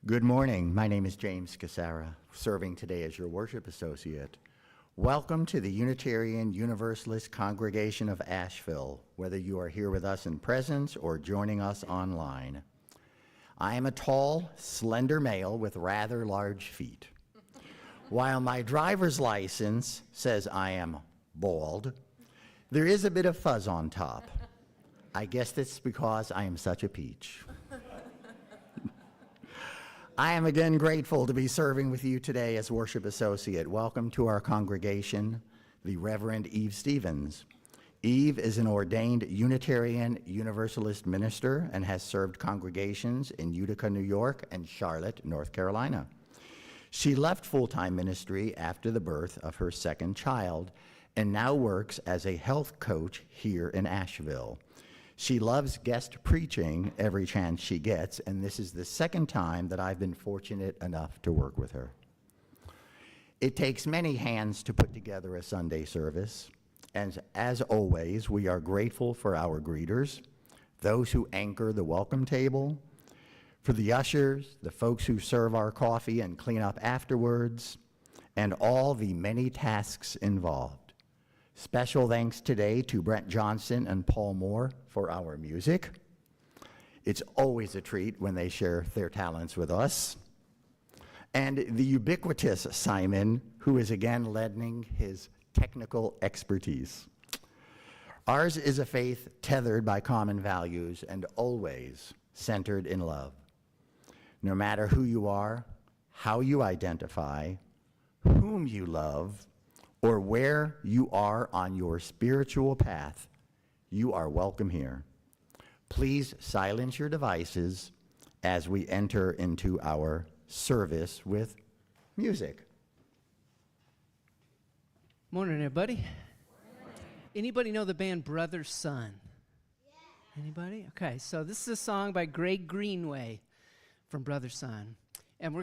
Good morning. My name is James Casara, serving today as your worship associate. Welcome to the Unitarian Universalist Congregation of Asheville, whether you are here with us in presence or joining us online. I am a tall, slender male with rather large feet. While my driver's license says I am bald, there is a bit of fuzz on top. I guess that's because I am such a peach. I am again grateful to be serving with you today as worship associate. Welcome to our congregation, the Reverend Eve Stevens. Eve is an ordained Unitarian Universalist minister and has served congregations in Utica, New York and Charlotte, North Carolina. She left full-time ministry after the birth of her second child and now works as a health coach here in Asheville. She loves guest preaching every chance she gets, and this is the second time that I've been fortunate enough to work with her. It takes many hands to put together a Sunday service, and as always, we are grateful for our greeters, those who anchor the welcome table, for the ushers, the folks who serve our coffee and clean up afterwards, and all the many tasks involved. Special thanks today to Brent Johnson and Paul Moore for our music. It's always a treat when they share their talents with us. And the ubiquitous Simon, who is again lending his technical expertise. Ours is a faith tethered by common values and always centered in love. No matter who you are, how you identify, whom you love, or where you are on your spiritual path, you are welcome here. Please silence your devices as we enter into our service with music. Morning, everybody. Anybody know the band Brother Sun? Yeah. Anybody? Okay, so this is a song by Greg Greenway from Brother Sun. And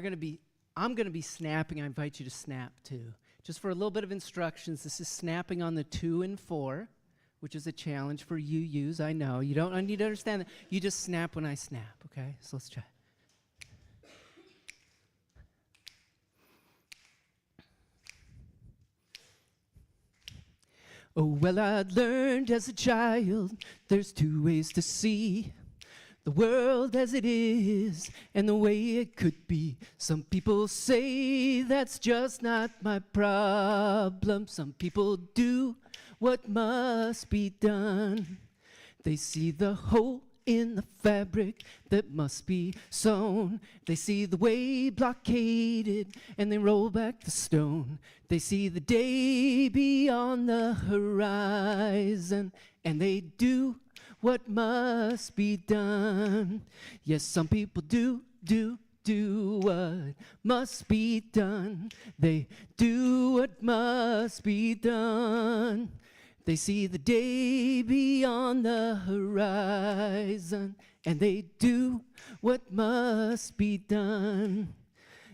I'm gonna be snapping. I invite you to snap too. Just for a little bit of instructions, this is snapping on the 2 and 4, which is a challenge for UUs, I know. You don't need to understand that. You just snap when I snap, okay? So let's try. Oh, well, I'd learned as a child there's 2 ways to see the world as it is and the way it could be. Some people say that's just not my problem. Some people do what must be done. They see the hole in the fabric that must be sewn. They see the way blockaded and they roll back the stone. They see the day beyond the horizon and they do what must be done. Yes, some people do what must be done. They do what must be done. They see the day beyond the horizon, and they do what must be done.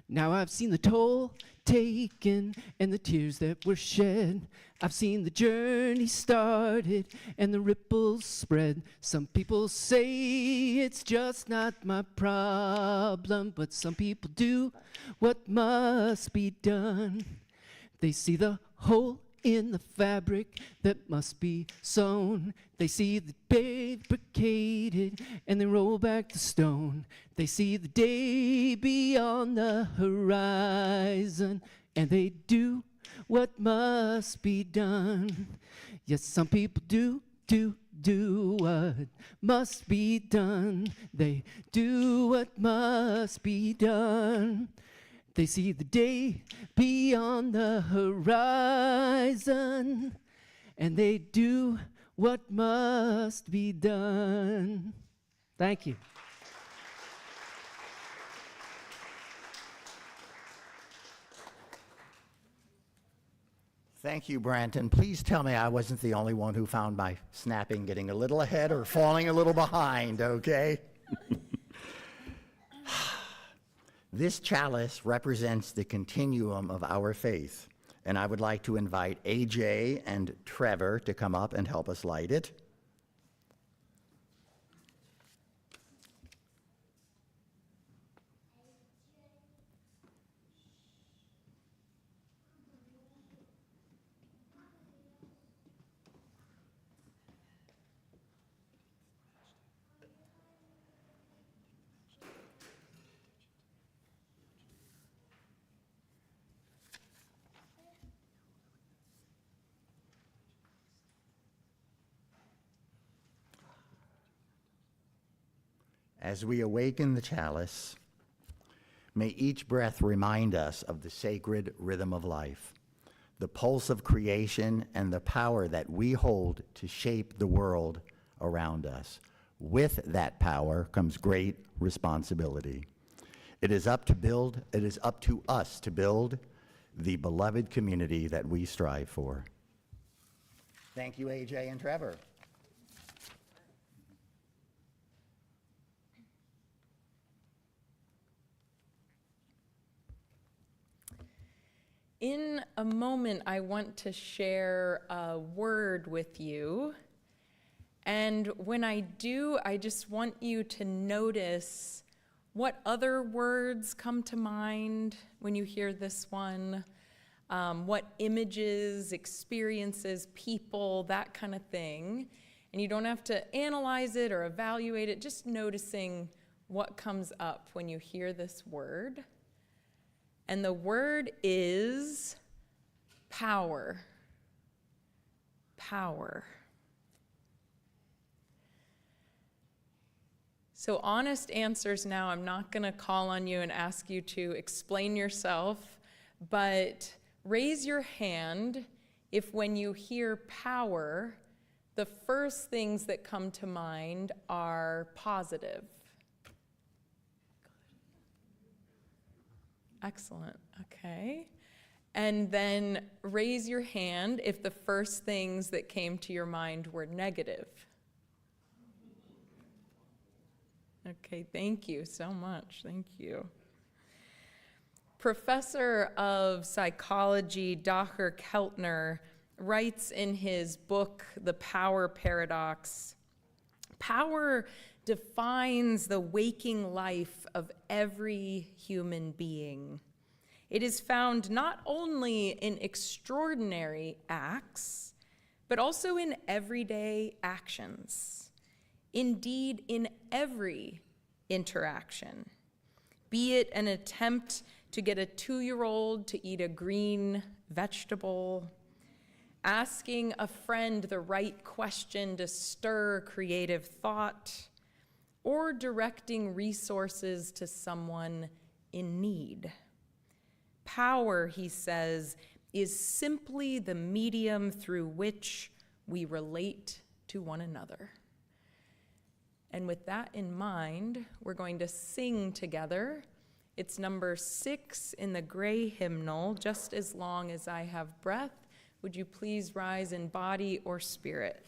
Now I've seen the toll taken and the tears that were shed. I've seen the journey started and the ripples spread. Some people say it's just not my problem, but some people do what must be done. They see the hole in the fabric that must be sewn. They see the fabricated and they roll back the stone. They see the day beyond the horizon and they do what must be done. Yes, some people do what must be done. They do what must be done. They see the day beyond the horizon, and they do what must be done. Thank you. Thank you, Brent, and please tell me I wasn't the only one who found my snapping getting a little ahead or falling a little behind, okay? This chalice represents the continuum of our faith, and I would like to invite AJ and Trevor to come up and help us light it. As we awaken the chalice, may each breath remind us of the sacred rhythm of life, the pulse of creation, and the power that we hold to shape the world around us. With that power comes great responsibility. It is up to us to build the beloved community that we strive for. Thank you, AJ and Trevor. In a moment, I want to share a word with you. And when I do, I just want you to notice what other words come to mind when you hear this one, what images, experiences, people, that kind of thing. And you don't have to analyze it or evaluate it, just noticing what comes up when you hear this word. And the word is power. Power. So honest answers now. I'm not going to call on you and ask you to explain yourself, but raise your hand if when you hear power, the first things that come to mind are positive. Excellent. Okay. And then raise your hand if the first things that came to your mind were negative. Okay, thank you so much. Thank you. Professor of psychology Dacher Keltner writes in his book, The Power Paradox, power defines the waking life of every human being. It is found not only in extraordinary acts, but also in everyday actions. Indeed, in every interaction, be it an attempt to get a 2-year-old to eat a green vegetable, asking a friend the right question to stir creative thought, or directing resources to someone in need. Power, he says, is simply the medium through which we relate to one another. And with that in mind, we're going to sing together. It's number 6 in the gray hymnal, Just as Long as I Have Breath. Would you please rise in body or spirit?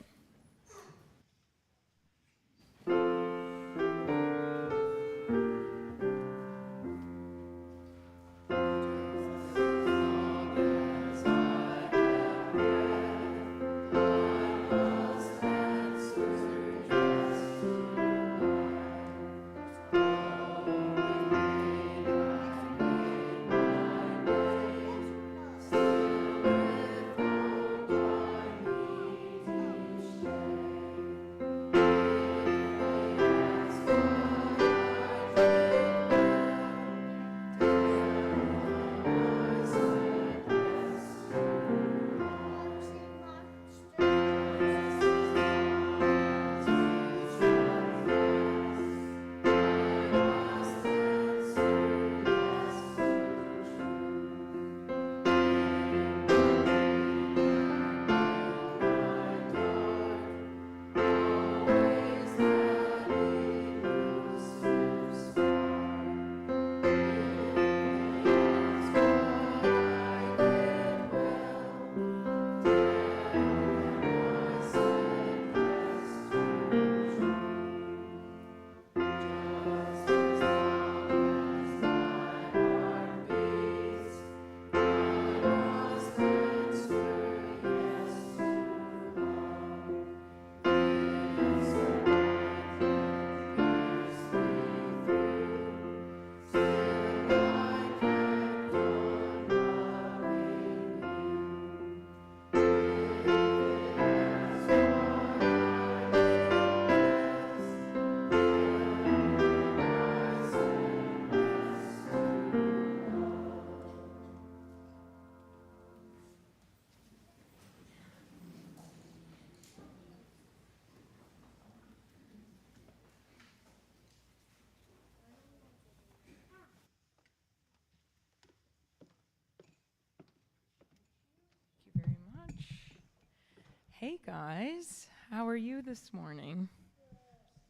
Hey guys, how are you this morning?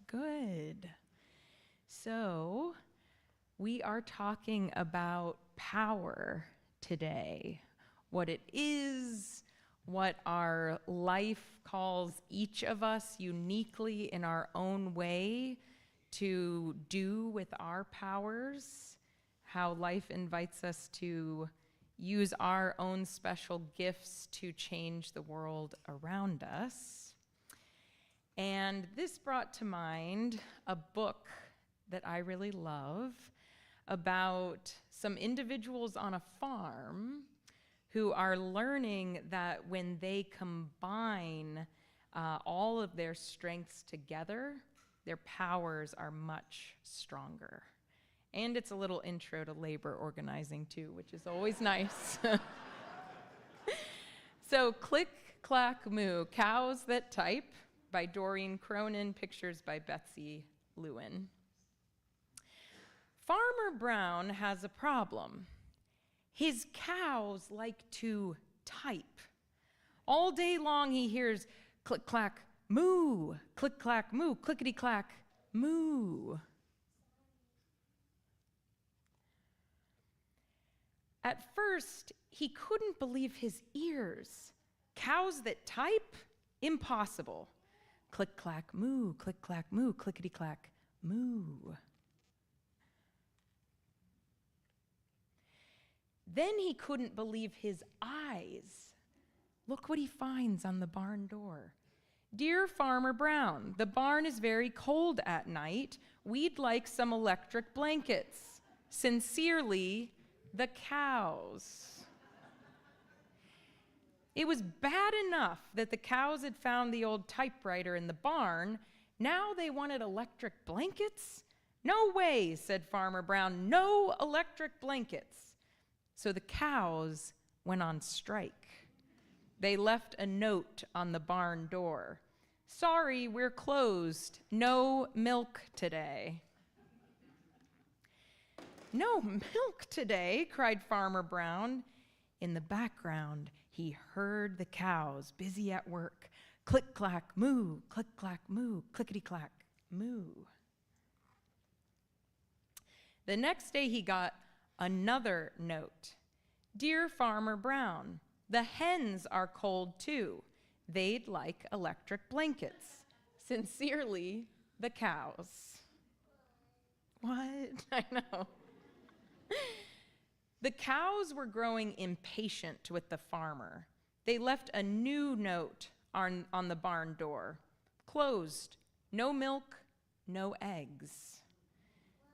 Good. So, we are talking about power today. What it is, what our life calls each of us uniquely in our own way to do with our powers, how life invites us to use our own special gifts to change the world around us. And this brought to mind a book that I really love about some individuals on a farm who are learning that when they combine all of their strengths together, their powers are much stronger. And it's a little intro to labor organizing too, which is always nice. So Click, Clack, Moo, Cows That Type by Doreen Cronin, pictures by Betsy Lewin. Farmer Brown has a problem. His cows like to type. All day long he hears click, clack, moo, click, clack, moo, clickety, clack, moo. At first, he couldn't believe his ears. Cows that type? Impossible. Click, clack, moo, click, clack, moo, clickety, clack, moo. Then he couldn't believe his eyes. Look what he finds on the barn door. Dear Farmer Brown, the barn is very cold at night. We'd like some electric blankets. Sincerely, the cows. It was bad enough that the cows had found the old typewriter in the barn. Now they wanted electric blankets? No way, said Farmer Brown, no electric blankets. So the cows went on strike. They left a note on the barn door. Sorry, we're closed. No milk today. No milk today, cried Farmer Brown. In the background, he heard the cows busy at work. Click, clack, moo, click, clack, moo, clickety, clack, moo. The next day he got another note. Dear Farmer Brown, the hens are cold too. They'd like electric blankets. Sincerely, the cows. What? I know. The cows were growing impatient with the farmer. They left a new note on the barn door. Closed. No milk, no eggs.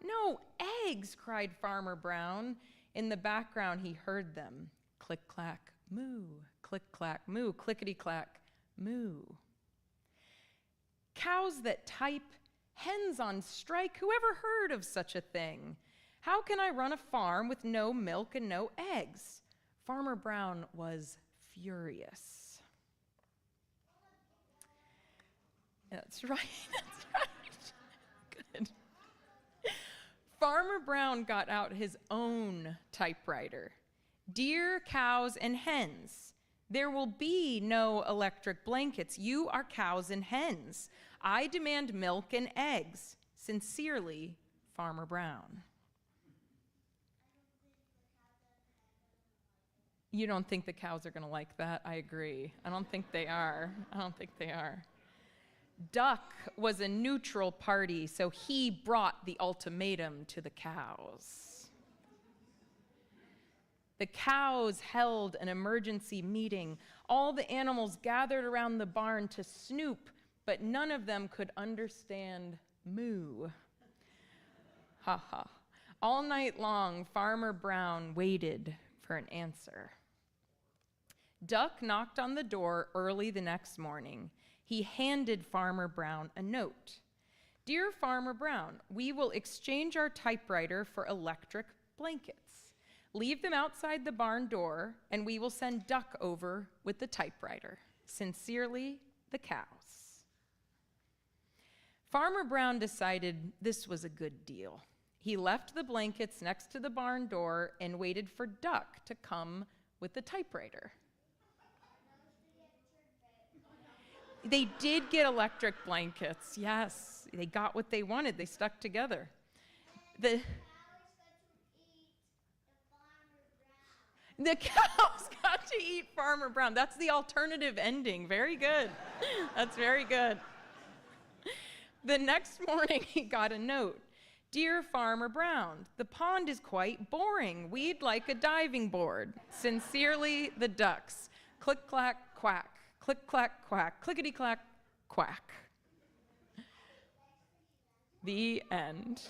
No eggs, cried Farmer Brown. In the background, he heard them. Click, clack, moo, click, clack, moo, clickety, clack, moo. Cows that type, hens on strike, who ever heard of such a thing? How can I run a farm with no milk and no eggs? Farmer Brown was furious. That's right, that's right. Good. Farmer Brown got out his own typewriter. Dear cows and hens, there will be no electric blankets. You are cows and hens. I demand milk and eggs. Sincerely, Farmer Brown. You don't think the cows are going to like that? I agree. I don't think they are. Duck was a neutral party, so he brought the ultimatum to the cows. The cows held an emergency meeting. All the animals gathered around the barn to snoop, but none of them could understand moo. Ha ha. All night long, Farmer Brown waited for an answer. Duck knocked on the door early the next morning. He handed Farmer Brown a note. Dear Farmer Brown, we will exchange our typewriter for electric blankets. Leave them outside the barn door, and we will send Duck over with the typewriter. Sincerely, the cows. Farmer Brown decided this was a good deal. He left the blankets next to the barn door and waited for Duck to come with the typewriter. They did get electric blankets. Yes, they got what they wanted. They stuck together. The cows got to eat Farmer Brown. That's the alternative ending. Very good. That's very good. The next morning, he got a note. Dear Farmer Brown, the pond is quite boring. We'd like a diving board. Sincerely, the ducks. Click, clack, quack. Click, clack, quack. Clickety, clack, quack. The end.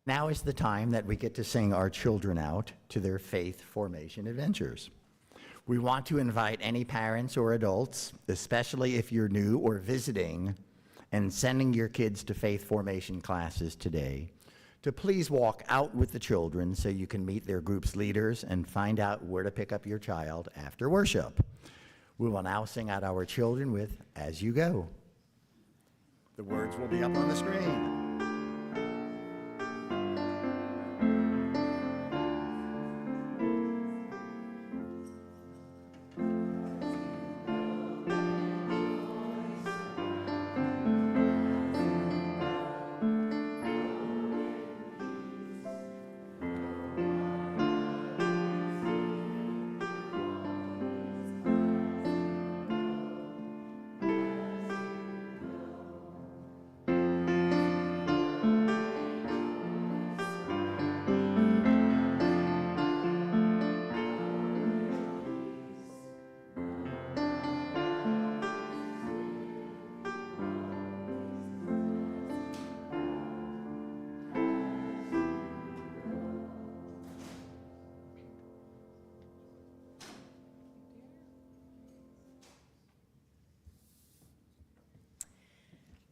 Now is the time that we get to sing our children out to their faith formation adventures. We want to invite any parents or adults, especially if you're new or visiting and sending your kids to faith formation classes today, to please walk out with the children so you can meet their group's leaders and find out where to pick up your child after worship. We will now sing out our children with As You Go. The words will be up on the screen.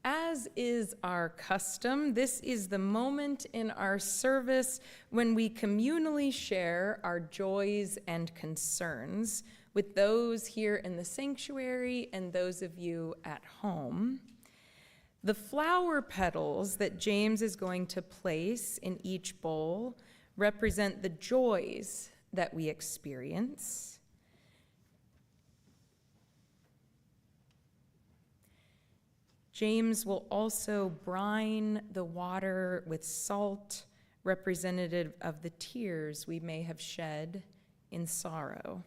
As is our custom, this is the moment in our service when we communally share our joys and concerns with those here in the sanctuary and those of you at home. The flower petals that James is going to place in each bowl represent the joys that we experience. James will also brine the water with salt, representative of the tears we may have shed in sorrow.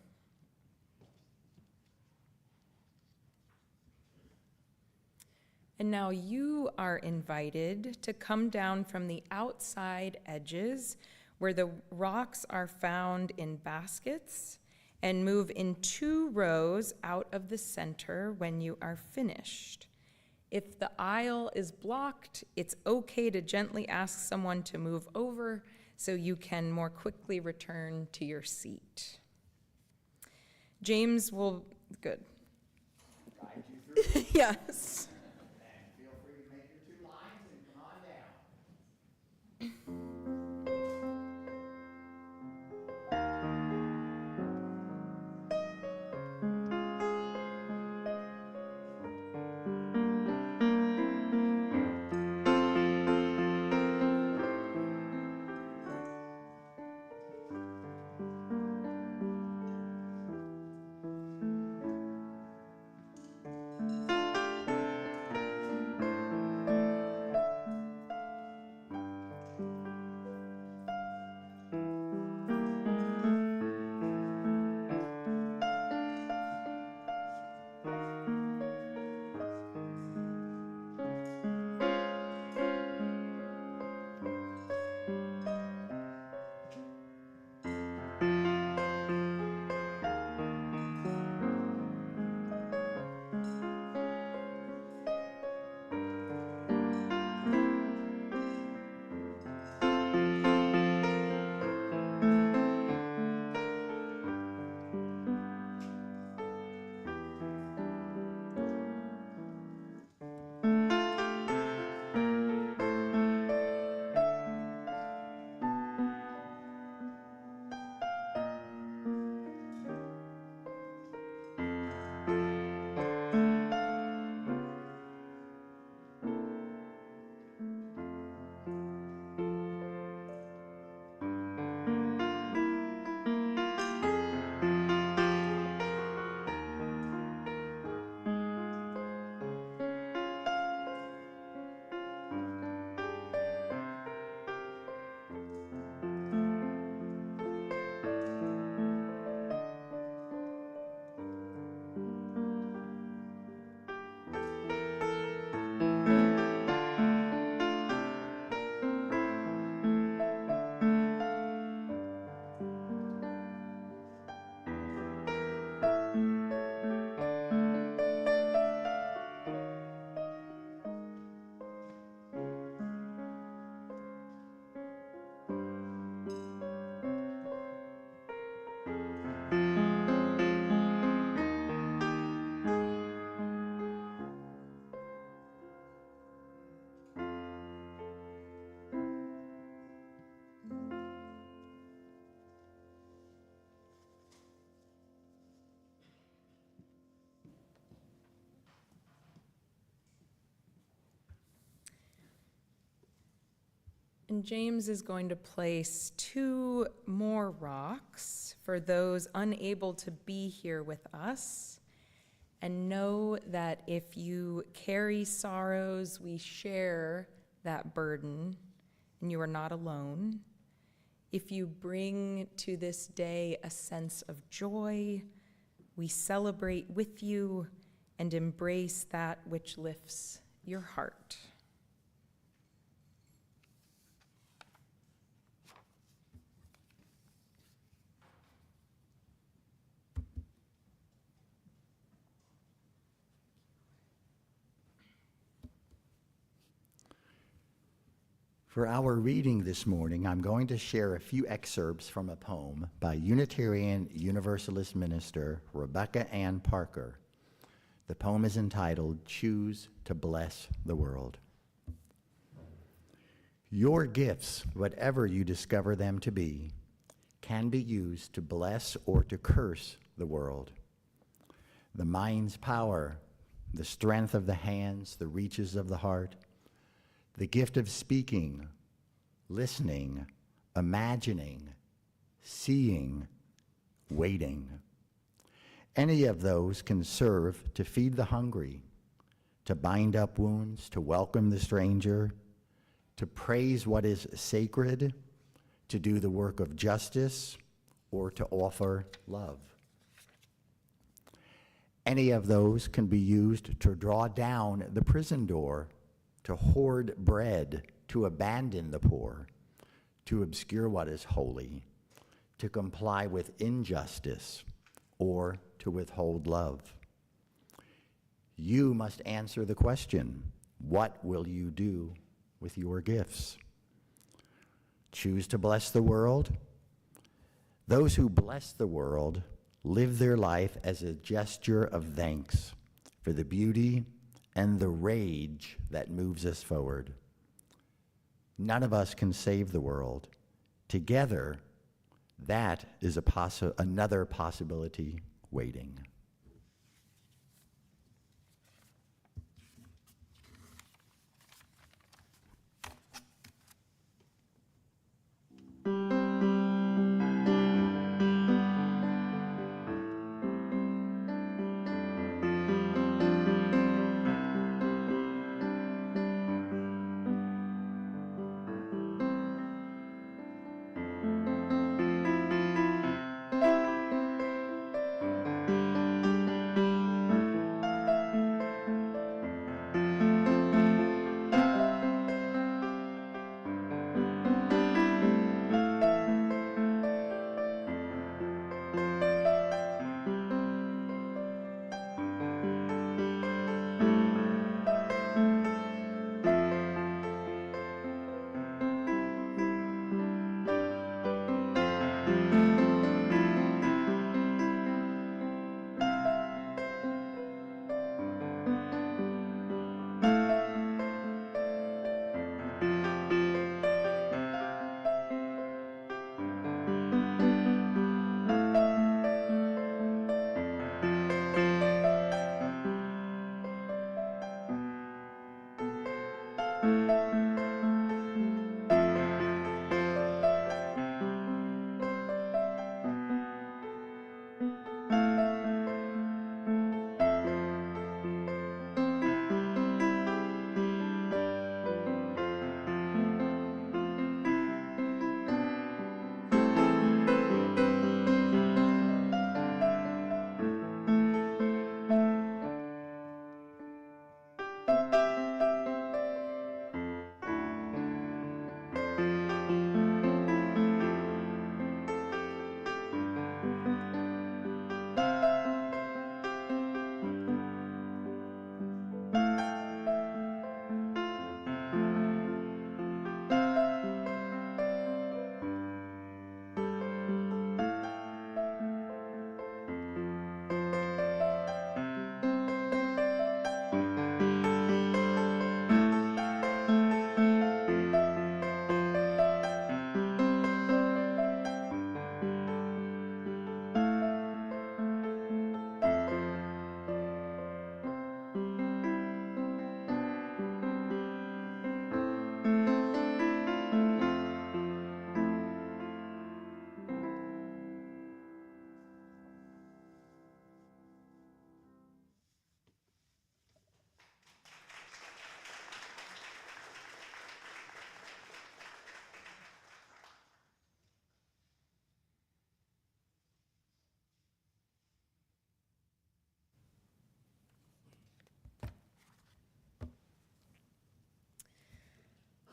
And now you are invited to come down from the outside edges where the rocks are found in baskets and move in 2 rows out of the center when you are finished. If the aisle is blocked, it's okay to gently ask someone to move over so you can more quickly return to your seat. James will, good. Guide you through. Yes. And feel free to make your 2 lines and come on down. And James is going to place 2 more rocks for those unable to be here with us. And know that if you carry sorrows, we share that burden, and you are not alone. If you bring to this day a sense of joy, we celebrate with you and embrace that which lifts your heart. For our reading this morning, I'm going to share a few excerpts from a poem by Unitarian Universalist minister Rebecca Ann Parker. The poem is entitled, "Choose to Bless the World." Your gifts, whatever you discover them to be, can be used to bless or to curse the world. The mind's power, the strength of the hands, the reaches of the heart, the gift of speaking, listening, imagining, seeing, waiting. Any of those can serve to feed the hungry, to bind up wounds, to welcome the stranger, to praise what is sacred, to do the work of justice, or to offer love. Any of those can be used to draw down the prison door, to hoard bread, to abandon the poor, to obscure what is holy, to comply with injustice, or to withhold love. You must answer the question, what will you do with your gifts? Choose to bless the world? Those who bless the world live their life as a gesture of thanks for the beauty and the rage that moves us forward. None of us can save the world. Together, that is another possibility waiting.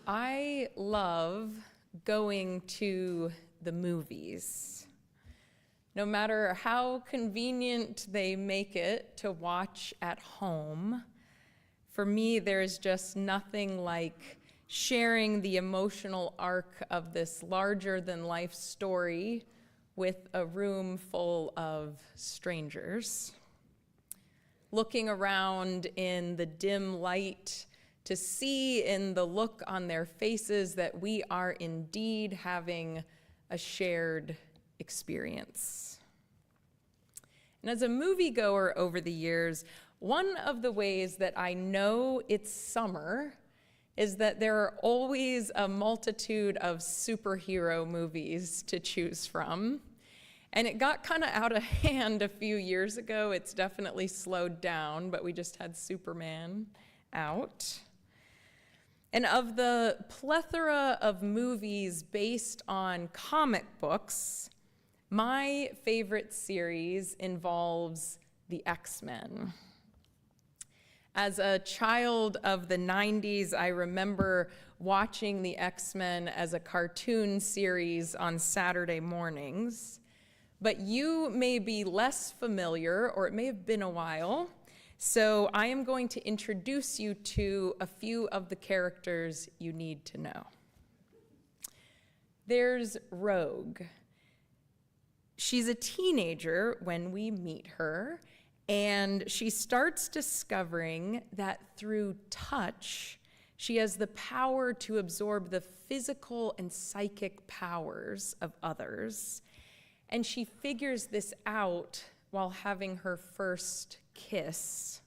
I love going to the movies. No matter how convenient they make it to watch at home, for me, there's just nothing like sharing the emotional arc of this larger-than-life story with a room full of strangers. Looking around in the dim light to see in the look on their faces that we are indeed having a shared experience. And as a moviegoer over the years, one of the ways that I know it's summer is that there are always a multitude of superhero movies to choose from. And it got kind of out of hand a few years ago. It's definitely slowed down, but we just had Superman out. And of the plethora of movies based on comic books, my favorite series involves the X-Men. As a child of the 90s, I remember watching the X-Men as a cartoon series on Saturday mornings. But you may be less familiar, or it may have been a while, so I am going to introduce you to a few of the characters you need to know. There's Rogue. She's a teenager when we meet her, and she starts discovering that through touch, she has the power to absorb the physical and psychic powers of others. And she figures this out while having her first kiss.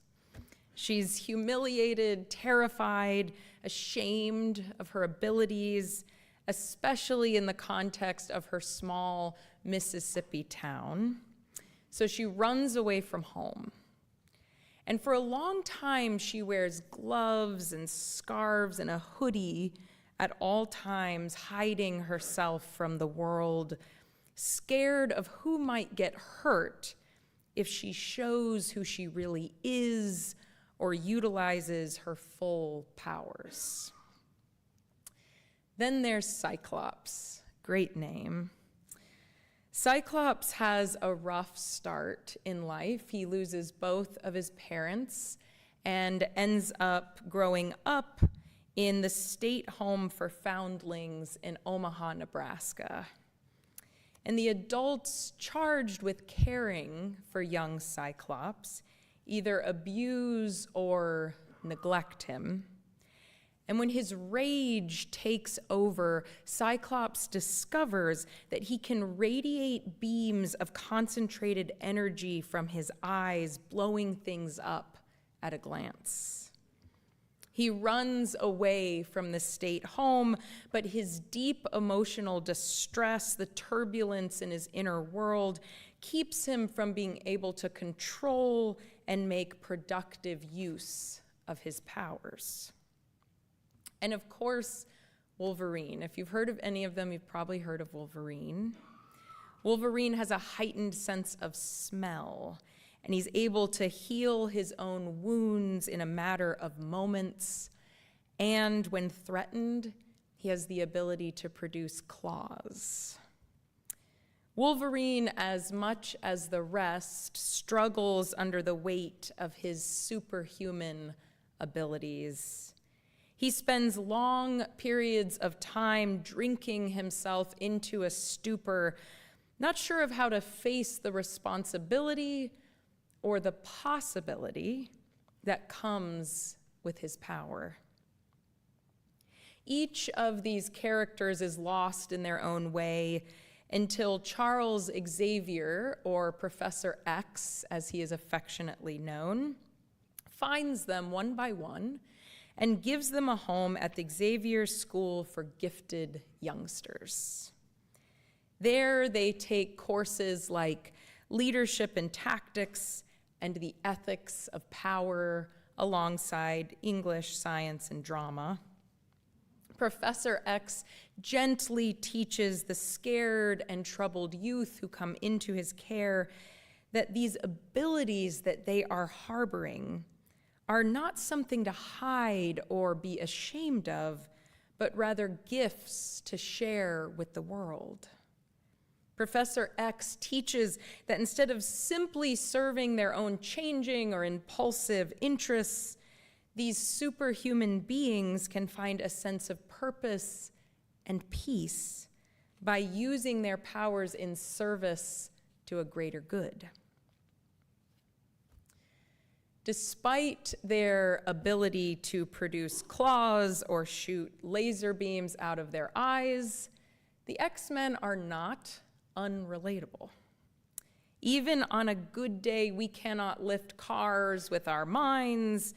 She's humiliated, terrified, ashamed of her abilities, especially in the context of her small Mississippi town. So she runs away from home. And for a long time, she wears gloves and scarves and a hoodie at all times, hiding herself from the world, scared of who might get hurt if she shows who she really is or utilizes her full powers. Then there's Cyclops, great name. Cyclops has a rough start in life. He loses both of his parents and ends up growing up in the state home for foundlings in Omaha, Nebraska. And the adults charged with caring for young Cyclops either abuse or neglect him. And when his rage takes over, Cyclops discovers that he can radiate beams of concentrated energy from his eyes, blowing things up at a glance. He runs away from the state home, but his deep emotional distress, the turbulence in his inner world, keeps him from being able to control and make productive use of his powers. And of course, Wolverine. If you've heard of any of them, you've probably heard of Wolverine. Wolverine has a heightened sense of smell, and he's able to heal his own wounds in a matter of moments. And when threatened, he has the ability to produce claws. Wolverine, as much as the rest, struggles under the weight of his superhuman abilities. He spends long periods of time drinking himself into a stupor, not sure of how to face the responsibility or the possibility that comes with his power. Each of these characters is lost in their own way until Charles Xavier, or Professor X, as he is affectionately known, finds them one by one and gives them a home at the Xavier School for Gifted Youngsters. There they take courses like leadership and tactics and the ethics of power alongside English, science, and drama. Professor X gently teaches the scared and troubled youth who come into his care that these abilities that they are harboring are not something to hide or be ashamed of, but rather gifts to share with the world. Professor X teaches that instead of simply serving their own changing or impulsive interests, these superhuman beings can find a sense of purpose and peace by using their powers in service to a greater good. Despite their ability to produce claws or shoot laser beams out of their eyes, the X-Men are not unrelatable. Even on a good day, we cannot lift cars with our minds,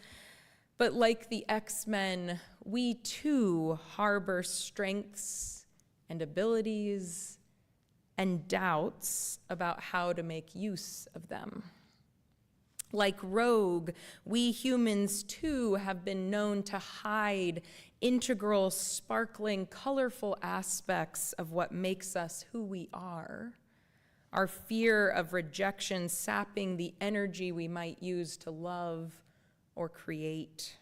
but like the X-Men, we too harbor strengths and abilities and doubts about how to make use of them. Like Rogue, we humans too have been known to hide integral, sparkling, colorful aspects of what makes us who we are. Our fear of rejection sapping the energy we might use to love or create.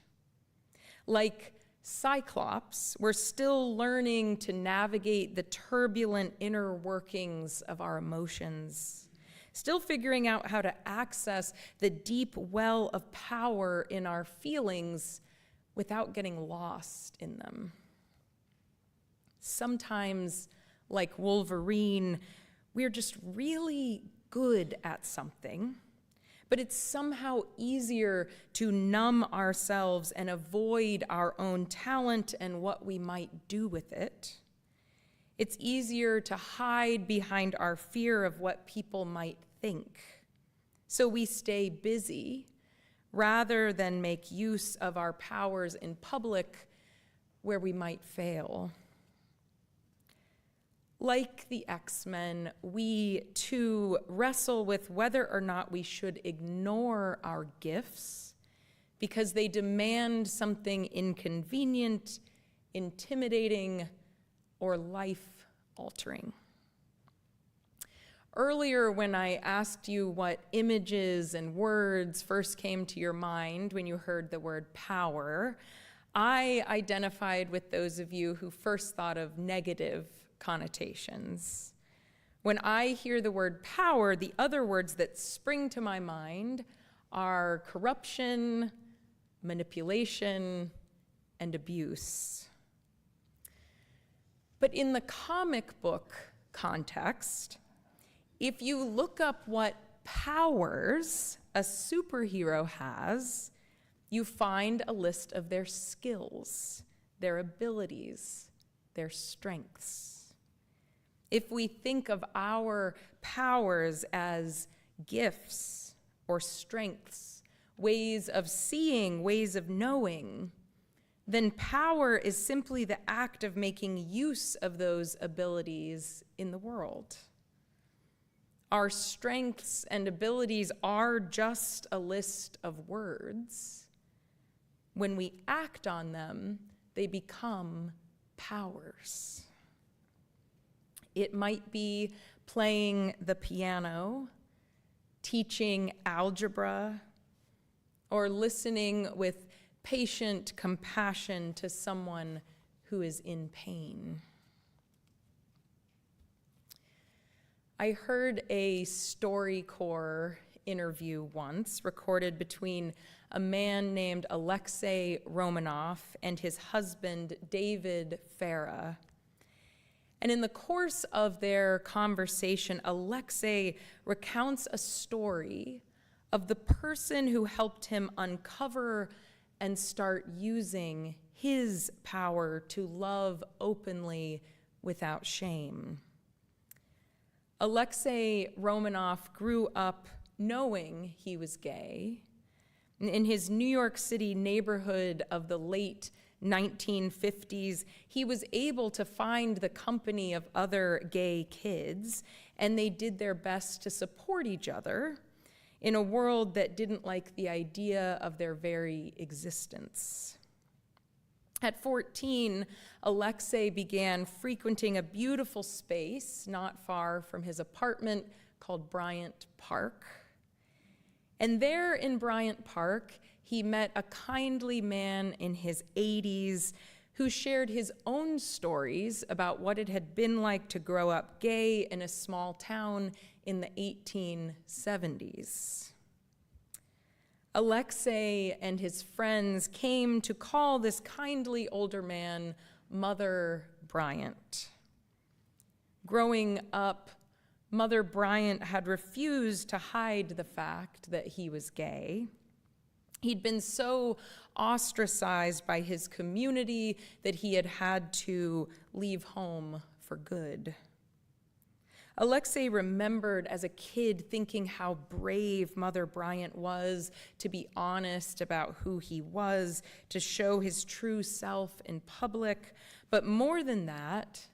Like Cyclops, we're still learning to navigate the turbulent inner workings of our emotions, still figuring out how to access the deep well of power in our feelings without getting lost in them. Sometimes, like Wolverine, we're just really good at something, but it's somehow easier to numb ourselves and avoid our own talent and what we might do with it. It's easier to hide behind our fear of what people might think. So we stay busy rather than make use of our powers in public where we might fail. Like the X-Men, we too wrestle with whether or not we should ignore our gifts because they demand something inconvenient, intimidating, or life-altering. Earlier, when I asked you what images and words first came to your mind when you heard the word power, I identified with those of you who first thought of negative connotations. When I hear the word power, the other words that spring to my mind are corruption, manipulation, and abuse. But in the comic book context, if you look up what powers a superhero has, you find a list of their skills, their abilities, their strengths. If we think of our powers as gifts or strengths, ways of seeing, ways of knowing, then power is simply the act of making use of those abilities in the world. Our strengths and abilities are just a list of words. When we act on them, they become powers. It might be playing the piano, teaching algebra, or listening with patient compassion to someone who is in pain. I heard a StoryCorps interview once recorded between a man named Alexei Romanov and his husband, David Farah. And in the course of their conversation, Alexei recounts a story of the person who helped him uncover and start using his power to love openly without shame. Alexei Romanov grew up knowing he was gay. In his New York City neighborhood of the late 1950s, he was able to find the company of other gay kids, and they did their best to support each other in a world that didn't like the idea of their very existence. At 14, Alexei began frequenting a beautiful space not far from his apartment called Bryant Park. And there in Bryant Park, he met a kindly man in his 80s who shared his own stories about what it had been like to grow up gay in a small town in the 1870s. Alexei and his friends came to call this kindly older man Mother Bryant. Growing up, Mother Bryant had refused to hide the fact that he was gay. He'd been so ostracized by his community that he had had to leave home for good. Alexei remembered as a kid thinking how brave Mother Bryant was to be honest about who he was, to show his true self in public. But more than that,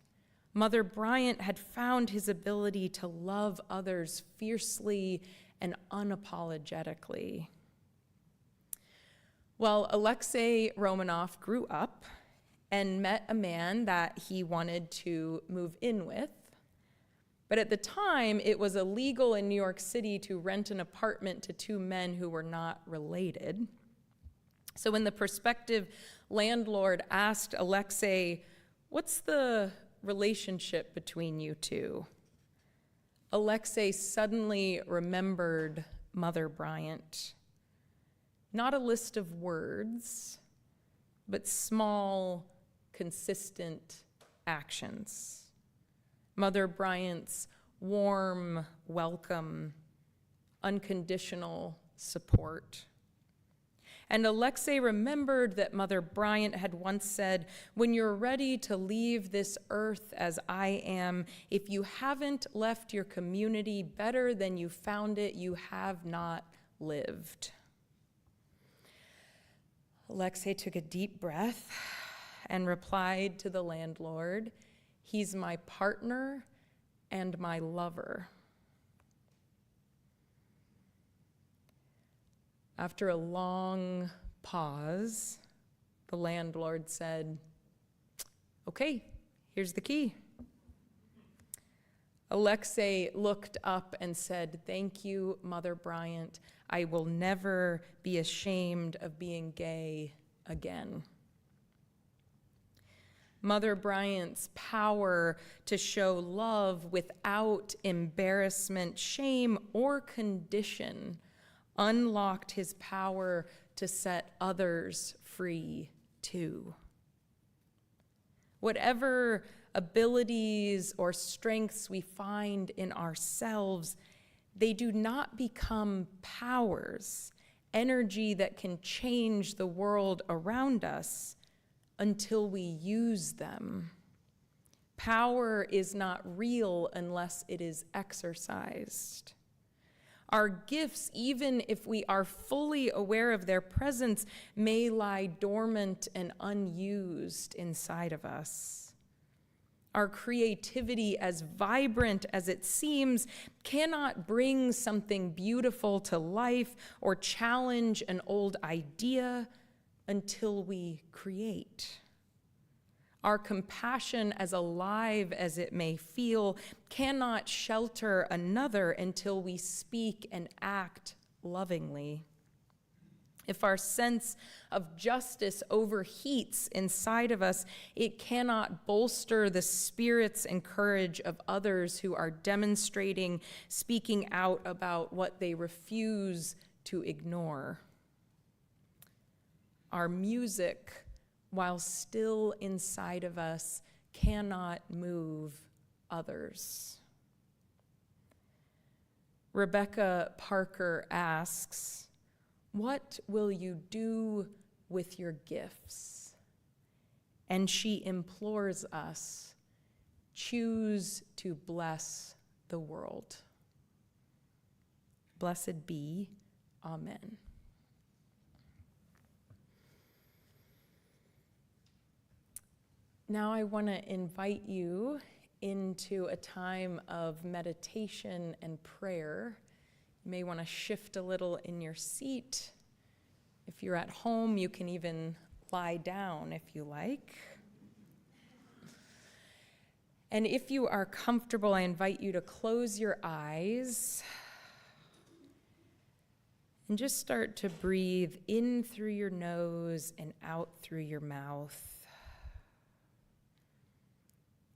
Mother Bryant had found his ability to love others fiercely and unapologetically. Well, Alexei Romanov grew up and met a man that he wanted to move in with. But at the time, it was illegal in New York City to rent an apartment to two men who were not related. So when the prospective landlord asked Alexei, "What's the relationship between you two?" Alexei suddenly remembered Mother Bryant. Not a list of words, but small, consistent actions. Mother Bryant's warm welcome, unconditional support. And Alexei remembered that Mother Bryant had once said, "When you're ready to leave this earth as I am, if you haven't left your community better than you found it, you have not lived." Alexei took a deep breath and replied to the landlord, "He's my partner and my lover." After a long pause, the landlord said, "Okay, here's the key." Alexei looked up and said, "Thank you, Mother Bryant. I will never be ashamed of being gay again." Mother Bryant's power to show love without embarrassment, shame, or condition unlocked his power to set others free too. Whatever abilities or strengths we find in ourselves, they do not become powers, energy that can change the world around us, until we use them. Power is not real unless it is exercised. Our gifts, even if we are fully aware of their presence, may lie dormant and unused inside of us. Our creativity, as vibrant as it seems, cannot bring something beautiful to life or challenge an old idea until we create. Our compassion, as alive as it may feel, cannot shelter another until we speak and act lovingly. If our sense of justice overheats inside of us, it cannot bolster the spirits and courage of others who are demonstrating, speaking out about what they refuse to ignore. Our music, while still inside of us, cannot move others. Rebecca Parker asks, "What will you do with your gifts?" And she implores us, choose to bless the world. Blessed be, amen. Now I want to invite you into a time of meditation and prayer. You may want to shift a little in your seat. If you're at home, you can even lie down if you like. And if you are comfortable, I invite you to close your eyes and just start to breathe in through your nose and out through your mouth.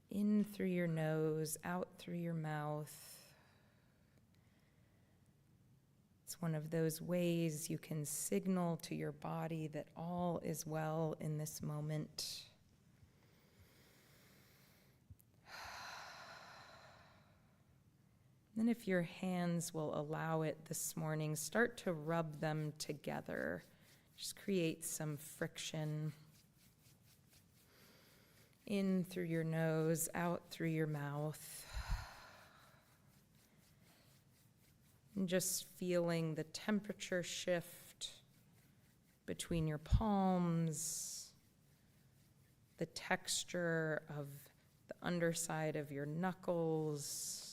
In through your nose, out through your mouth. It's one of those ways you can signal to your body that all is well in this moment. Then if your hands will allow it this morning, start to rub them together. Just create some friction. In through your nose, out through your mouth. And just feeling the temperature shift between your palms, the texture of the underside of your knuckles.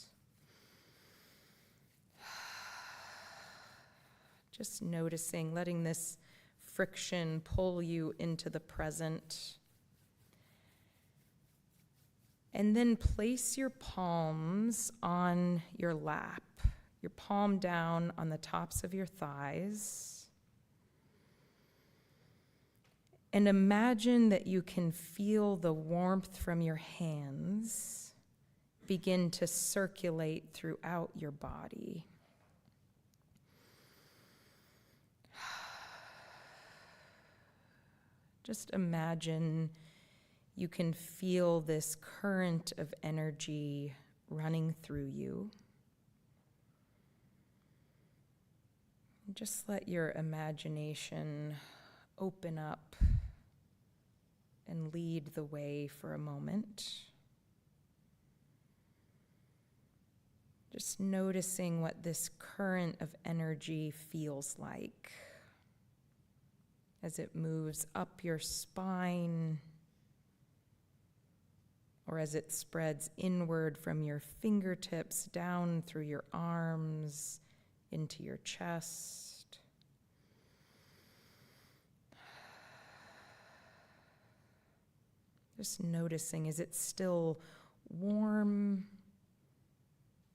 Just noticing, letting this friction pull you into the present. And then place your palms on your lap, your palm down on the tops of your thighs. And imagine that you can feel the warmth from your hands begin to circulate throughout your body. Just imagine you can feel this current of energy running through you. Just let your imagination open up and lead the way for a moment. Just noticing what this current of energy feels like as it moves up your spine, or as it spreads inward from your fingertips down through your arms into your chest. Just noticing, is it still warm?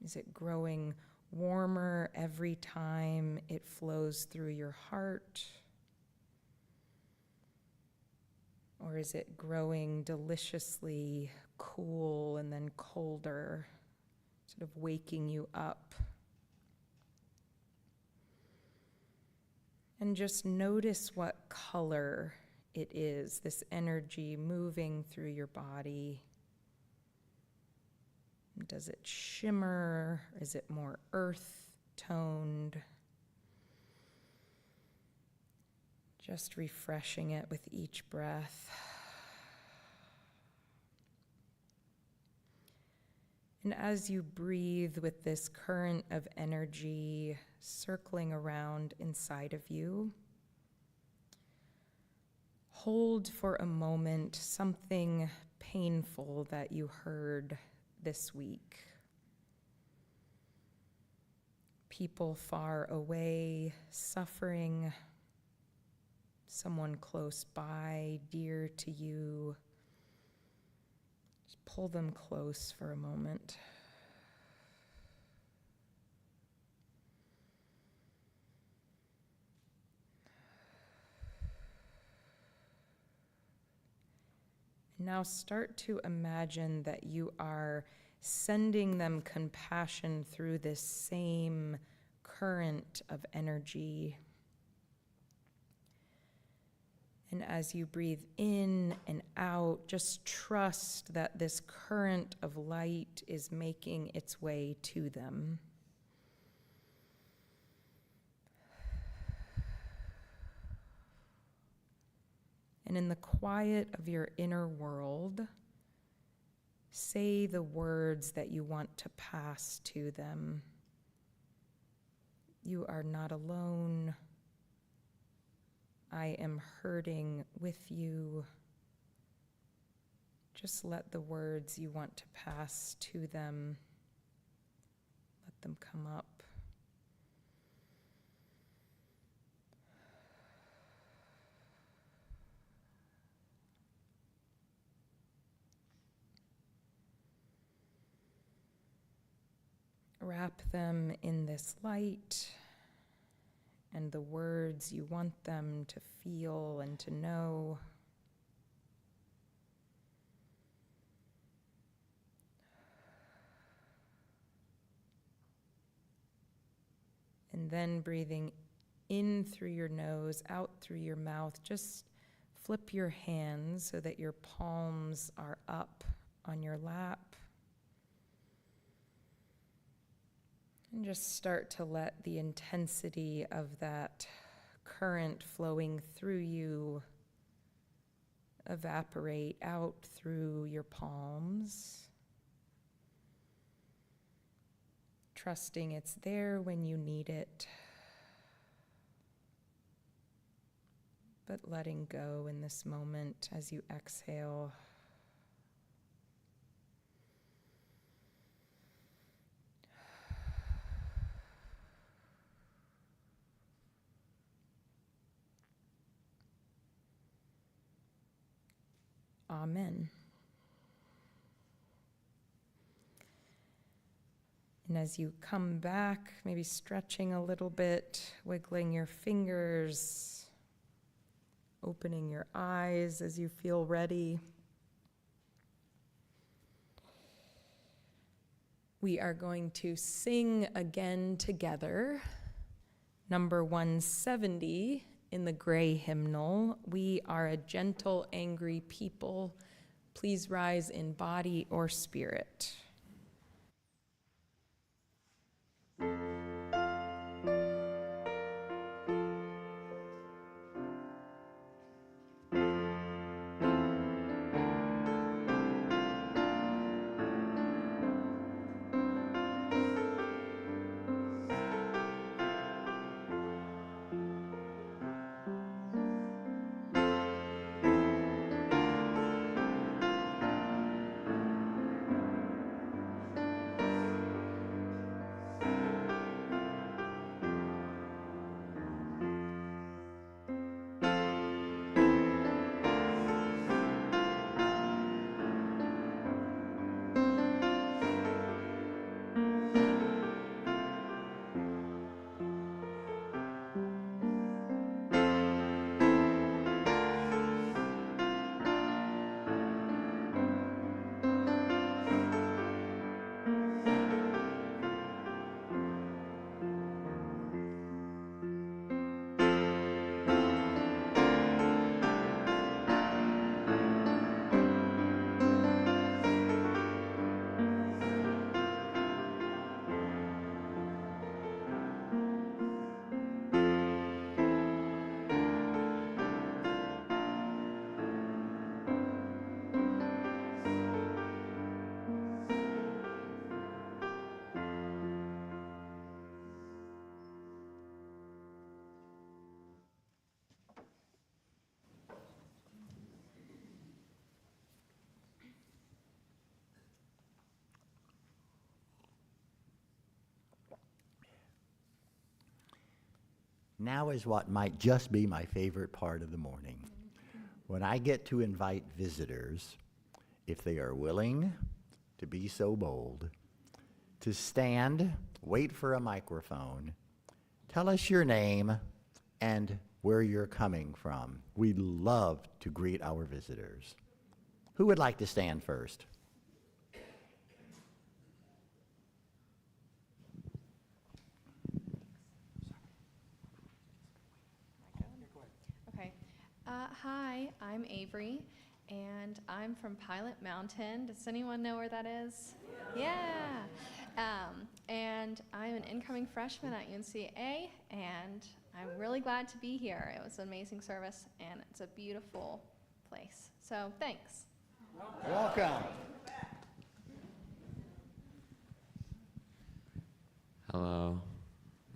Is it growing warmer every time it flows through your heart? Or is it growing deliciously cool and then colder, sort of waking you up? And just notice what color it is, this energy moving through your body. Does it shimmer? Is it more earth-toned? Just refreshing it with each breath. And as you breathe with this current of energy circling around inside of you, hold for a moment something painful that you heard this week. People far away, suffering, someone close by, dear to you. Just pull them close for a moment. Now start to imagine that you are sending them compassion through this same current of energy. And as you breathe in and out, just trust that this current of light is making its way to them. And in the quiet of your inner world, say the words that you want to pass to them. You are not alone. I am hurting with you. Just let the words you want to pass to them, let them come up. Wrap them in this light and the words you want them to feel and to know. And then breathing in through your nose, out through your mouth. Just flip your hands so that your palms are up on your lap. And just start to let the intensity of that current flowing through you evaporate out through your palms. Trusting it's there when you need it, but letting go in this moment as you exhale. Amen. And as you come back, maybe stretching a little bit, wiggling your fingers, opening your eyes as you feel ready. We are going to sing again together, number 170 in the gray hymnal. We are a gentle, angry people. Please rise in body or spirit. Now is what might just be my favorite part of the morning. When I get to invite visitors, if they are willing to be so bold, to stand, wait for a microphone, tell us your name and where you're coming from. We love to greet our visitors. Who would like to stand first? Okay. Hi, I'm Avery, and I'm from Pilot Mountain. Does anyone know where that is? Yeah. And I'm an incoming freshman at UNCA, and I'm really glad to be here. It was an amazing service, and it's a beautiful place. So thanks. Welcome. Hello,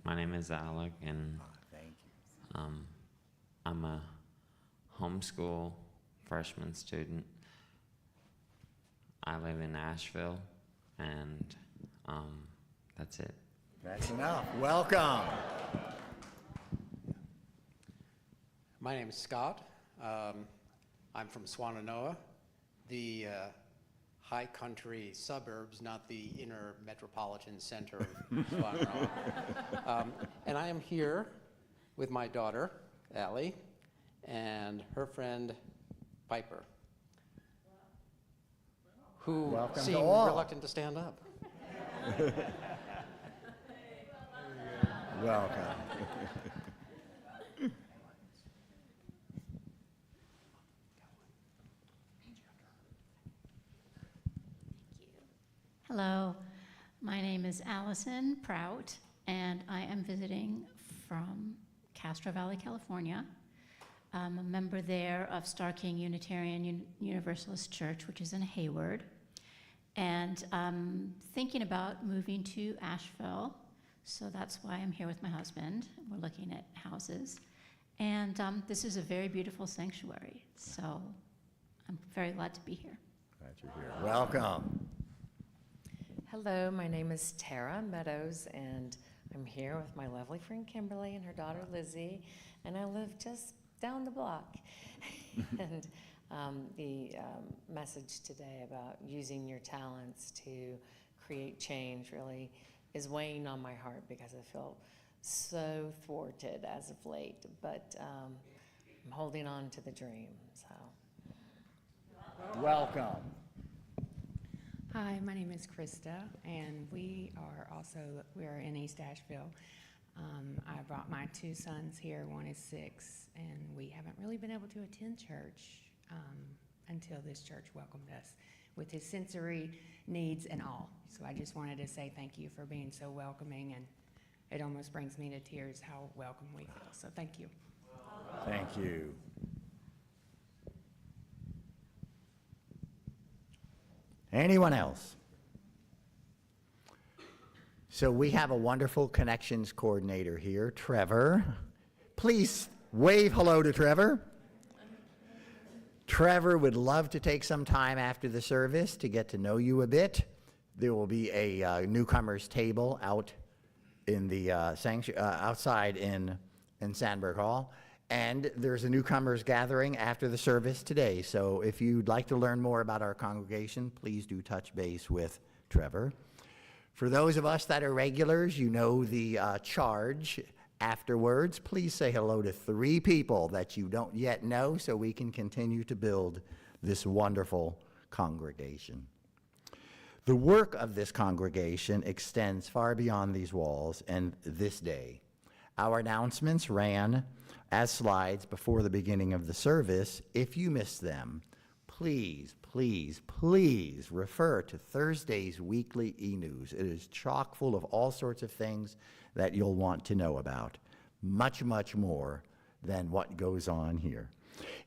my name is Alec, and Thank you. I'm a homeschool freshman student. I live in Nashville, and that's it. That's enough. Welcome. My name is Scott. I'm from Swannanoa, the high country suburbs, not the inner metropolitan center of Swannanoa. And I am here with my daughter, Allie, and her friend, Piper, who Welcome to seem all. reluctant to stand up. Welcome. Hello, my name is Allison Prout, and I am visiting from Castro Valley, California. I'm a member there of Star King Unitarian Universalist Church, which is in Hayward. And I'm thinking about moving to Asheville, so that's why I'm here with my husband. We're looking at houses. And this is a very beautiful sanctuary, so I'm very glad to be here. Glad you're here. Welcome. Hello, my name is Tara Meadows, and I'm here with my lovely friend Kimberly and her daughter Lizzie, and I live just down the block. And the message today about using your talents to create change really is weighing on my heart because I feel so thwarted as of late, but I'm holding on to the dream. So. Welcome. Hi, my name is Krista, and we are in East Asheville. I brought my two sons here. One is 6, and we haven't really been able to attend church until this church welcomed us with his sensory needs and all. So I just wanted to say thank you for being so welcoming, and it almost brings me to tears how welcome we feel. So thank you. Thank you. Anyone else? So we have a wonderful connections coordinator here, Trevor. Please wave hello to Trevor. Trevor would love to take some time after the service to get to know you a bit. There will be a newcomers table out in the outside in Sandberg Hall. And there's a newcomers gathering after the service today. So if you'd like to learn more about our congregation, please do touch base with Trevor. For those of us that are regulars, you know the charge afterwards. Please say hello to 3 people that you don't yet know so we can continue to build this wonderful congregation. The work of this congregation extends far beyond these walls and this day. Our announcements ran as slides before the beginning of the service. If you missed them, please, please, please refer to Thursday's weekly e-news. It is chock full of all sorts of things that you'll want to know about. Much, much more than what goes on here.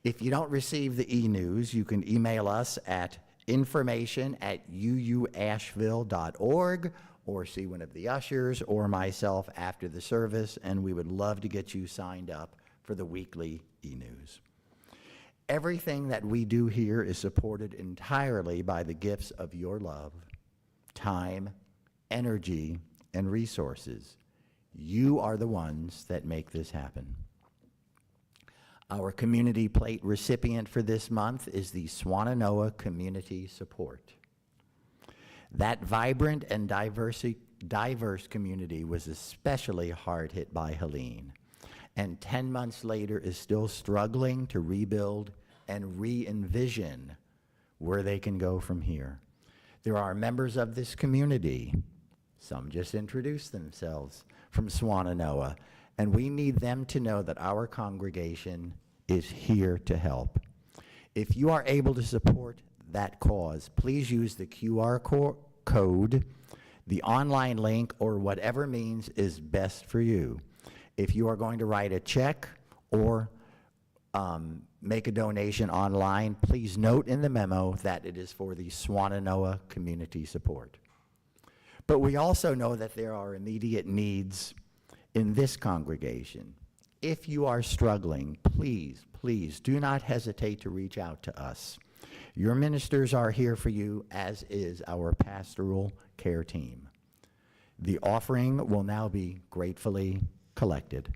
If you don't receive the e-news, you can email us at information@uuasheville.org or see one of the ushers or myself after the service, and we would love to get you signed up for the weekly e-news. Everything that we do here is supported entirely by the gifts of your love, time, energy, and resources. You are the ones that make this happen. Our community plate recipient for this month is the Swannanoa Community Support. That vibrant and diverse community was especially hard hit by Helene, and 10 months later is still struggling to rebuild and re-envision where they can go from here. There are members of this community, some just introduced themselves, from Swannanoa, and we need them to know that our congregation is here to help. If you are able to support that cause, please use the QR code, the online link, or whatever means is best for you. If you are going to write a check or make a donation online, please note in the memo that it is for the Swannanoa Community Support. But we also know that there are immediate needs in this congregation. If you are struggling, please, please do not hesitate to reach out to us. Your ministers are here for you, as is our pastoral care team. The offering will now be gratefully collected.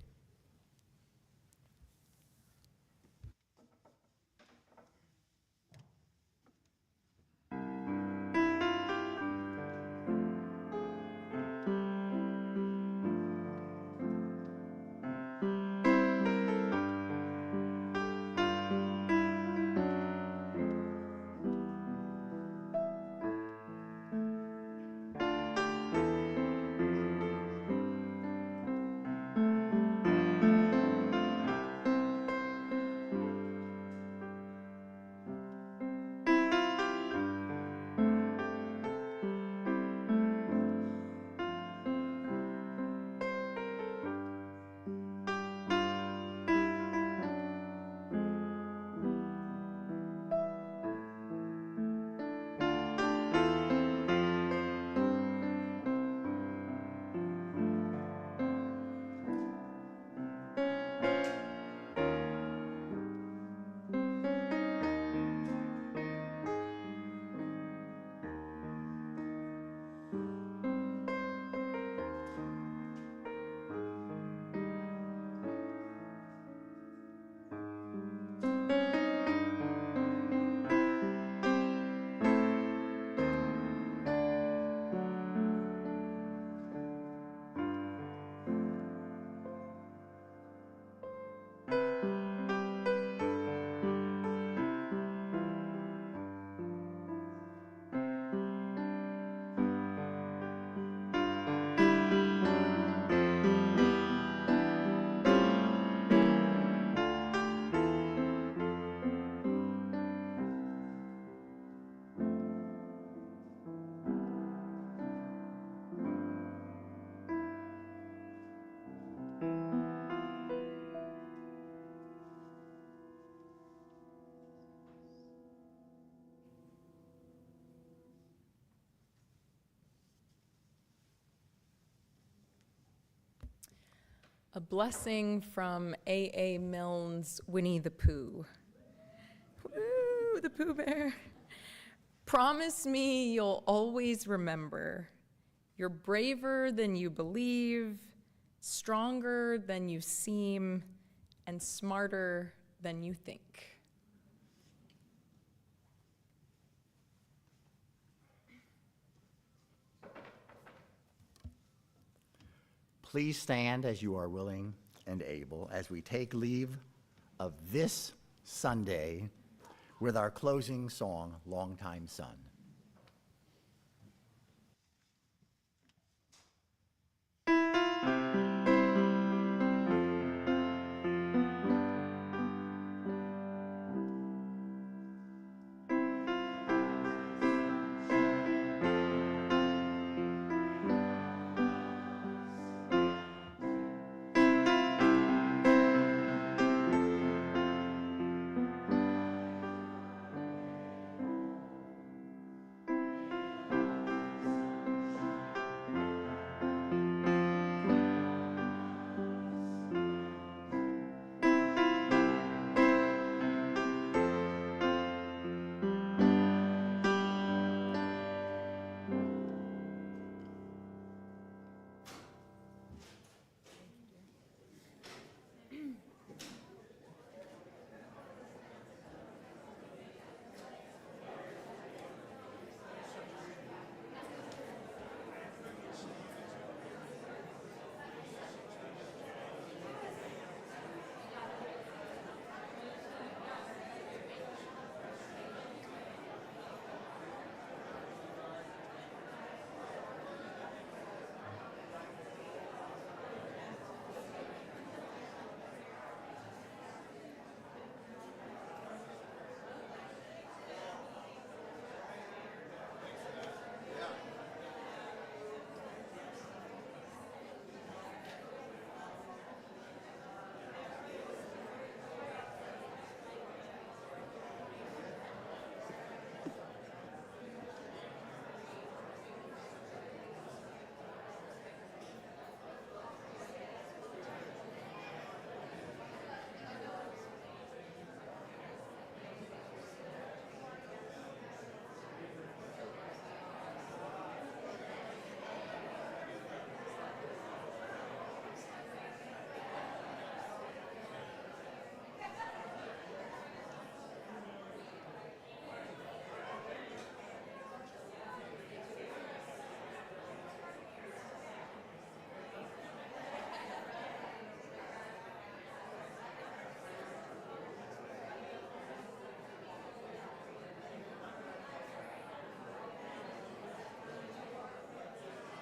A blessing from A.A. Milne's Winnie the Pooh. Woo, the Pooh Bear. Promise me you'll always remember you're braver than you believe, stronger than you seem, and smarter than you think. Please stand as you are willing and able as we take leave of this Sunday with our closing song, Longtime Son.